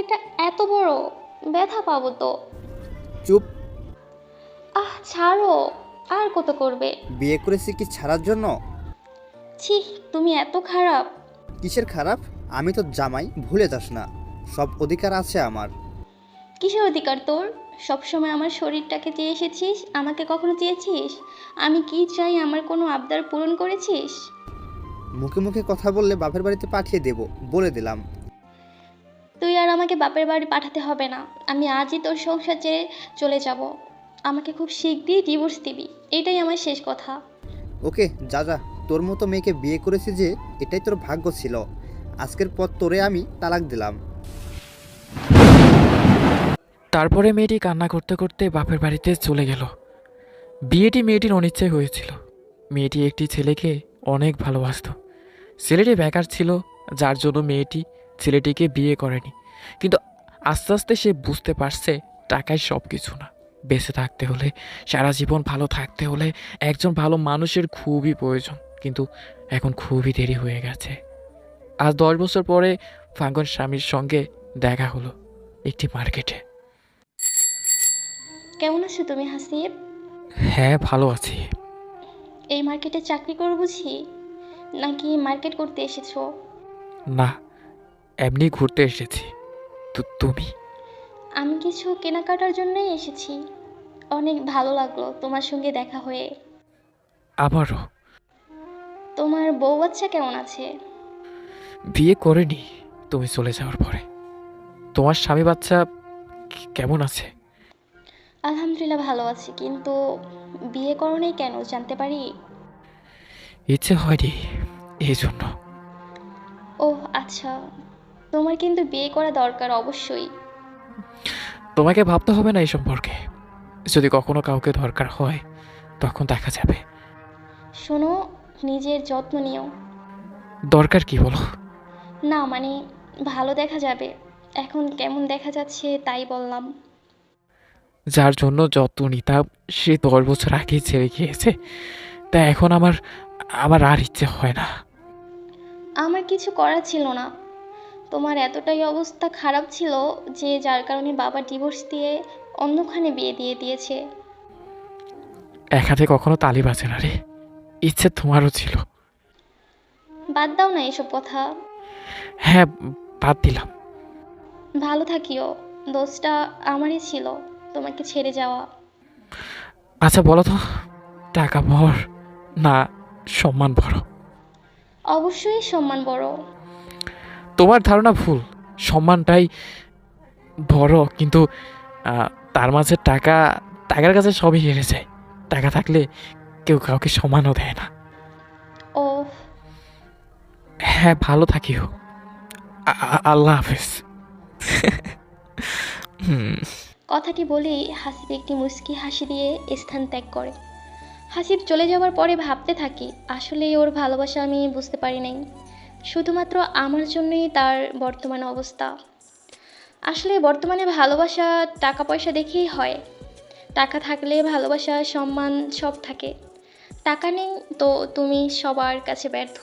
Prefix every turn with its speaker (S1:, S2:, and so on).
S1: এটা এত বড়, ব্যথা পাবো তো।
S2: চুপ।
S1: ছাড়ো। আর কত করবে?
S2: বিয়ে করেছি কি ছাড়ার জন্য?
S1: ছি, তুমি এত খারাপ।
S2: কিসের খারাপ? আমি তো জামাই, ভুলে যাস না। সব অধিকার আছে আমার।
S1: কিসের অধিকার তোর? সবসময় আমার শরীরটাকে চেয়ে এসেছিস, আমাকে কখনো চেয়েছিস? আমি কি চাই আমার কোনো আবদার পূরণ করেছিস?
S2: মুখে মুখে কথা বললে বাপের বাড়িতে পাঠিয়ে দেব, বলে দিলাম।
S1: তুই আর আমাকে বাপের বাড়ি পাঠাতে হবে না। আমি আজই তোর সংসার ছেড়ে চলে যাব। আমাকে খুব শিগগিরই ডিভোর্স দিবি, এটাই আমার শেষ কথা।
S2: ওকে, যা যা। তোর মতো মেয়েকে বিয়ে করেছি যে, এটাই তোর ভাগ্য ছিল। আজকের পর তোরে আমি তালাক দিলাম।
S3: তারপরে মেয়েটি কান্না করতে করতে বাপের বাড়িতে চলে গেল। বিয়েটি মেয়েটির অনিচ্ছায় হয়েছিল। মেয়েটি একটি ছেলেকে অনেক ভালোবাসতো। ছেলেটি বেকার ছিল, যার জন্য মেয়েটি ছেলেটিকে বিয়ে করেনি। কিন্তু আস্তে আস্তে সে বুঝতে পারছে টাকায় সব কিছু না। বেঁচে থাকতে হলে, সারা জীবন ভালো থাকতে হলে একজন ভালো মানুষের খুবই প্রয়োজন। কিন্তু এখন খুবই দেরি হয়ে গেছে। আজ 10 বছর পরে ফাঙ্গন স্বামীর সঙ্গে দেখা হলো একটি মার্কেটে।
S1: কেমন আছো তুমি হাসিব?
S3: হ্যাঁ, ভালো আছি।
S1: এই মার্কেটে চাকরি করো বুঝি, নাকি মার্কেট করতে এসেছো?
S3: না, এমনি ঘুরতে এসেছি। তুমি?
S1: আমি কিছু কেনাকাটার জন্যই এসেছি। অনেক ভালো লাগলো তোমার সঙ্গে দেখা হয়ে।
S3: আবারও?
S1: তোমার বউ বাচ্চা কেমন আছে?
S3: বিয়ে করেনি তুমি চলে যাওয়ার পরে। তোমার স্বামী বাচ্চা কেমন আছে?
S1: আলহামদুলিল্লাহ ভালো আছি, কিন্তু বিয়ে করো নাই কেন জানতে পারি?
S3: ইচ্ছে হয়নি, এই জন্য।
S1: ওহ আচ্ছা, তোমার কিন্তু বিয়ে করা দরকার অবশ্যই।
S3: তোমাকে ভাবতে হবে না এই সম্পর্কে। যদি কখনো কাউকে দরকার হয় তখন দেখা যাবে।
S1: শোনো, নিজের যত্ন নিও।
S3: দরকার কি বলো?
S1: না মানে, ভালো দেখা যাবে। এখন কেমন দেখা যাচ্ছে তাই বললাম।
S3: যার জন্য যত নিতাম সে 10 বছর আগেই ছেড়ে গিয়েছে। তা এখন আমার আমার আর ইচ্ছে হয় না।
S1: আমার কিছু করার ছিল না। তোমার এতটাই অবস্থা খারাপ ছিল যে যার কারণে বাবা ডিভোর্স দিয়ে অন্যখানে বিয়ে দিয়ে দিয়েছে।
S3: এক হাতে কখনো তালি বাজে না রে। ইচ্ছে তোমারও ছিল।
S1: বাদ দাও না এসব কথা।
S3: হ্যাঁ, বাদ দিলাম।
S1: ভালো থাকিও। দোষটা আমারই ছিল, তোমাকে ছেড়ে যাওয়া।
S3: আচ্ছা বলো তো, টাকা বড় না সম্মান বড়?
S1: অবশ্যই সম্মান বড়।
S3: তোমার ধারণা ভুল। সম্মানটাই বড়, কিন্তু তার মাঝে টাকার কাছে সবই হেরে যায়। টাকা থাকলে কেউ কাউকে সম্মানও দেয় না।
S1: ও,
S3: হ্যাঁ, ভালো থাকিও। আল্লাহ হাফেজ। হুম।
S1: কথাটি বলেই হাসিব একটি মুচকি হাসি দিয়ে স্থান ত্যাগ করে। হাসিব চলে যাওয়ার পরে ভাবতে থাকি, আসলে ওর ভালোবাসা আমি বুঝতে পারি নাই। শুধুমাত্র আমার জন্যই তার বর্তমান অবস্থা। আসলে বর্তমানে ভালোবাসা টাকা পয়সা দেখেই হয়। টাকা থাকলে ভালোবাসা সম্মান সব থাকে। টাকা নেই তো তুমি সবার কাছে ব্যর্থ।